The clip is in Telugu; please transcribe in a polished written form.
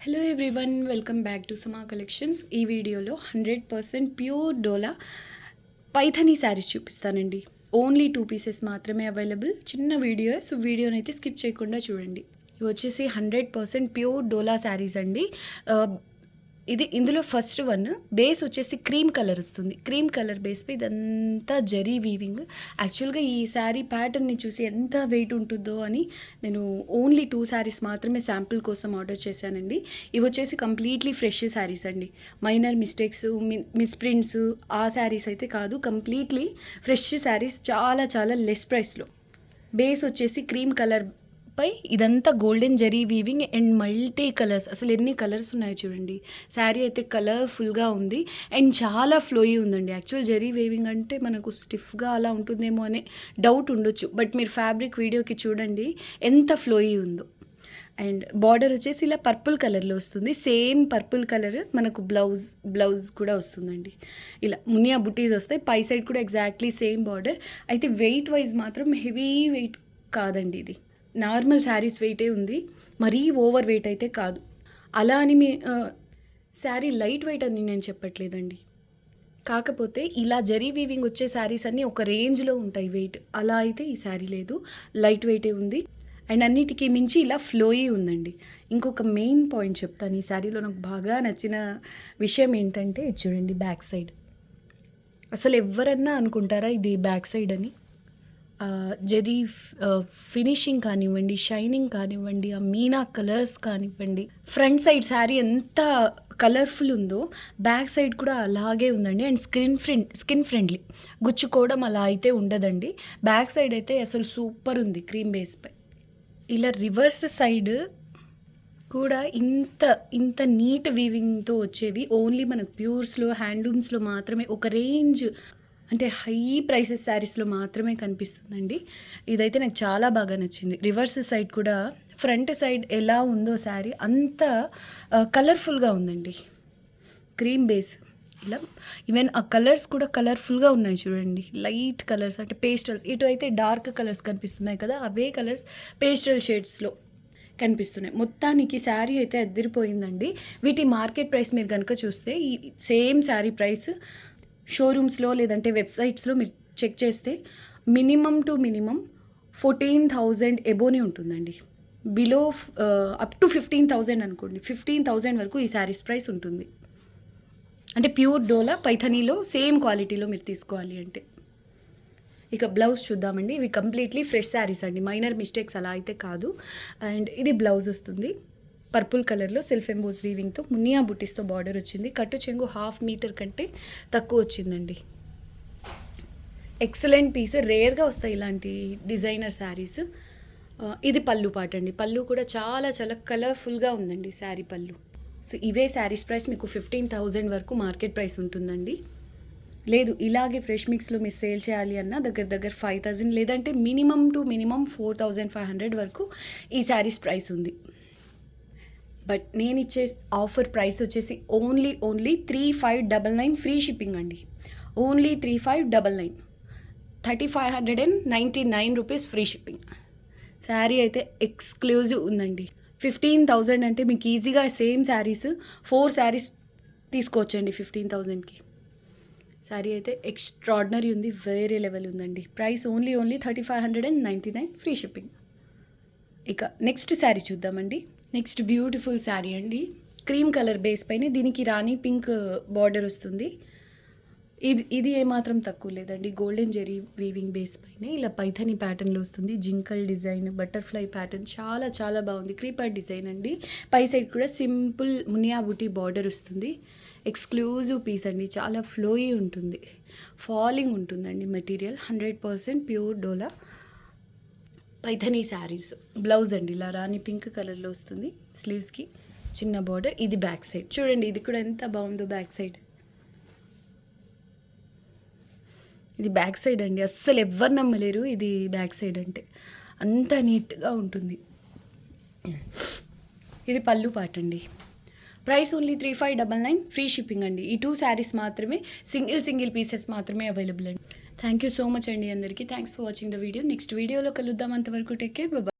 Hello everyone, welcome back to సమా కలెక్షన్స్. ఈ వీడియోలో 100% ప్యూర్ డోలా పైథనీ శారీస్ చూపిస్తానండి. ఓన్లీ 2 పీసెస్ మాత్రమే అవైలబుల్. చిన్న వీడియో, సో వీడియోని అయితే స్కిప్ చేయకుండా చూడండి. ఇవి వచ్చేసి 100% ప్యూర్ డోలా శారీస్ అండి. ఇందులో ఫస్ట్ వన్ బేస్ వచ్చేసి క్రీమ్ కలర్ వస్తుంది. క్రీమ్ కలర్ బేస్పై ఇదంతా జరీ వీవింగ్. యాక్చువల్గా ఈ శారీ ప్యాటర్న్ని చూసి ఎంత వెయిట్ ఉంటుందో అని నేను ఓన్లీ 2 శారీస్ మాత్రమే శాంపుల్ కోసం ఆర్డర్ చేశానండి. ఇవి వచ్చేసి కంప్లీట్లీ ఫ్రెష్ శారీస్ అండి. మైనర్ మిస్టేక్స్, మిస్ప్రింట్స్ ఆ శారీస్ అయితే కాదు. కంప్లీట్లీ ఫ్రెష్ శారీస్, చాలా చాలా లెస్ ప్రైస్లో. బేస్ వచ్చేసి క్రీమ్ కలర్ పై ఇదంతా golden zari weaving and multi colours. అసలు ఎన్ని కలర్స్ ఉన్నాయో చూడండి. శారీ అయితే కలర్ఫుల్గా ఉంది అండ్ చాలా ఫ్లోయీ ఉందండి. యాక్చువల్ జరీ వీవింగ్ అంటే మనకు స్టిఫ్గా అలా ఉంటుందేమో అనే డౌట్ ఉండొచ్చు, బట్ మీరు ఫ్యాబ్రిక్ వీడియోకి చూడండి ఎంత ఫ్లోయీ ఉందో. అండ్ బార్డర్ వచ్చేసి ఇలా పర్పుల్ కలర్లో వస్తుంది. సేమ్ పర్పుల్ కలర్ మనకు బ్లౌజ్ కూడా వస్తుందండి. ఇలా మునియా బుటీస్ వస్తాయి. పై సైడ్ కూడా ఎగ్జాక్ట్లీ సేమ్ బార్డర్. అయితే వెయిట్ వైజ్ మాత్రం హెవీ వెయిట్ కాదండి. ఇది నార్మల్ శారీస్ వెయిటే ఉంది, మరీ ఓవర్ వెయిట్ అయితే కాదు. అలా అని శారీ లైట్ వెయిట్ అని నేను చెప్పట్లేదండి. కాకపోతే ఇలా జరీ వీవింగ్ వచ్చే శారీస్ అన్నీ ఒక రేంజ్లో ఉంటాయి వెయిట్. అలా అయితే ఈ శారీ లేదు, లైట్ వెయిటే ఉంది. అండ్ అన్నిటికీ మించి ఇలా ఫ్లోయీ ఉందండి. ఇంకొక మెయిన్ పాయింట్ చెప్తాను. ఈ శారీలో నాకు బాగా నచ్చిన విషయం ఏంటంటే చూడండి, బ్యాక్ సైడ్. అసలు ఎవరన్నా అనుకుంటారా ఇది బ్యాక్ సైడ్ అని? జరీ ఫినిషింగ్ కానివ్వండి, షైనింగ్ కానివ్వండి, ఆ మీనా కలర్స్ కానివ్వండి, ఫ్రంట్ సైడ్ శారీ ఎంత కలర్ఫుల్ ఉందో బ్యాక్ సైడ్ కూడా అలాగే ఉందండి. అండ్ స్కిన్ ఫ్రెండ్లీ, గుచ్చుకోవడం అలా అయితే ఉండదండి. బ్యాక్ సైడ్ అయితే అసలు సూపర్ ఉంది క్రీమ్ బేస్పై. ఇలా రివర్స్ సైడ్ కూడా ఇంత నీట్ వీవింగ్తో వచ్చేవి ఓన్లీ మనకు ప్యూర్స్లో, హ్యాండ్లూమ్స్లో మాత్రమే, ఒక రేంజ్ అంటే హై ప్రైసెస్ శారీస్లో మాత్రమే కనిపిస్తుందండి. ఇదైతే నాకు చాలా బాగా నచ్చింది. రివర్స్ సైడ్ కూడా ఫ్రంట్ సైడ్ ఎలా ఉందో శారీ అంత కలర్ఫుల్గా ఉందండి. క్రీమ్ బేస్ ఇలా, ఈవెన్ ఆ కలర్స్ కూడా కలర్ఫుల్గా ఉన్నాయి చూడండి. లైట్ కలర్స్ అంటే పేస్టల్స్, ఇటు అయితే డార్క్ కలర్స్ కనిపిస్తున్నాయి కదా, అవే కలర్స్ పేస్టల్ షేడ్స్లో కనిపిస్తున్నాయి. మొత్తానికి శారీ అయితే అద్దరిపోయిందండి. వీటి మార్కెట్ ప్రైస్ మీరు కనుక చూస్తే ఈ సేమ్ శారీ ప్రైస్ షోరూమ్స్లో లేదంటే వెబ్సైట్స్లో మీరు చెక్ చేస్తే మినిమం 14,000 ఎబోనే ఉంటుందండి. బిలో అప్ టు 15,000 అనుకోండి. 15,000 వరకు ఈ శారీస్ ప్రైస్ ఉంటుంది. అంటే ప్యూర్ డోలా పైథనీలో సేమ్ క్వాలిటీలో మీరు తీసుకోవాలి అంటే. ఇక బ్లౌజ్ చూద్దామండి. ఇవి కంప్లీట్లీ ఫ్రెష్ శారీస్ అండి, మైనర్ మిస్టేక్స్ అలా అయితే కాదు. అండ్ ఇది బ్లౌజ్ వస్తుంది. పర్పుల్ కలర్లో సెల్ఫ్ ఎంబోస్ వీవింగ్తో మునియా బుట్టిస్తో బార్డర్ వచ్చింది. కట్టు చెంగు 1/2 మీటర్ కంటే తక్కువ వచ్చిందండి. Excellent piece. రేర్గా వస్తాయి ఇలాంటి డిజైనర్ శారీస్. ఇది పళ్ళు పాట అండి. పళ్ళు కూడా చాలా చాలా కలర్ఫుల్గా ఉందండి శారీ పళ్ళు. సో ఇవే శారీస్ ప్రైస్ మీకు 15,000 వరకు మార్కెట్ ప్రైస్ ఉంటుందండి. లేదు ఇలాగే ఫ్రెష్ మిక్స్లో మీరు సేల్ చేయాలి అన్న దగ్గర 5,000 లేదంటే మినిమం 4,500 వరకు ఈ శారీస్ ప్రైస్ ఉంది. బట్ నేను ఇచ్చే ఆఫర్ ప్రైస్ వచ్చేసి ఓన్లీ 3,599 ఫ్రీ షిప్పింగ్ అండి. Only 3,599, 3,599 rupees free shipping. Sari అయితే ఎక్స్క్లూజివ్ ఉందండి. 15,000 అంటే మీకు ఈజీగా సేమ్ శారీస్ 4 శారీస్ తీసుకోవచ్చండి 15,000కి. శారీ అయితే ఎక్స్ట్రాడినరీ ఉంది, వేరే లెవెల్ ఉందండి. Price only 3,599 free shipping. ఇక నెక్స్ట్ శారీ చూద్దామండి. నెక్స్ట్ బ్యూటిఫుల్ శారీ అండి. క్రీమ్ కలర్ బేస్ పైన దీనికి రాణి పింక్ బార్డర్ వస్తుంది. ఇది ఏమాత్రం తక్కువ లేదండి. గోల్డెన్ జెరీ వీవింగ్ బేస్ పైన ఇలా పైథనీ ప్యాటర్న్లో వస్తుంది. జింకల్ డిజైన్, బటర్ఫ్లై ప్యాటర్న్ చాలా చాలా బాగుంది. క్రీపర్ డిజైన్ అండి. పై సైడ్ కూడా సింపుల్ మునియా బుటీ బార్డర్ వస్తుంది. ఎక్స్క్లూజివ్ పీస్ అండి. చాలా ఫ్లోయీ ఉంటుంది, ఫాలింగ్ ఉంటుందండి మెటీరియల్. 100% ప్యూర్ డోలా పైథనీ శారీస్. బ్లౌజ్ అండి ఇలా రాణి పింక్ కలర్లో వస్తుంది. స్లీవ్స్కి చిన్న బార్డర్. ఇది బ్యాక్ సైడ్ చూడండి. ఇది కూడా ఎంత బాగుందో బ్యాక్ సైడ్. ఇది బ్యాక్ సైడ్ అండి. అస్సలు ఎవ్వరు నమ్మలేరు ఇది బ్యాక్ సైడ్ అంటే, అంత నీట్గా ఉంటుంది. ఇది పళ్ళు పాట అండి. ప్రైస్ ఓన్లీ 3,599 ఫ్రీ షిప్పింగ్ అండి. ఈ 2 శారీస్ మాత్రమే, సింగిల్ పీసెస్ మాత్రమే అవైలబుల్ అండి. థ్యాంక్ యూ సో మచ్ అండి అందరికీ. Thanks for watching the video. Next వీడియోలో కలుద్దాం. అంతవరకు టేక్ కేర్. బాయ్.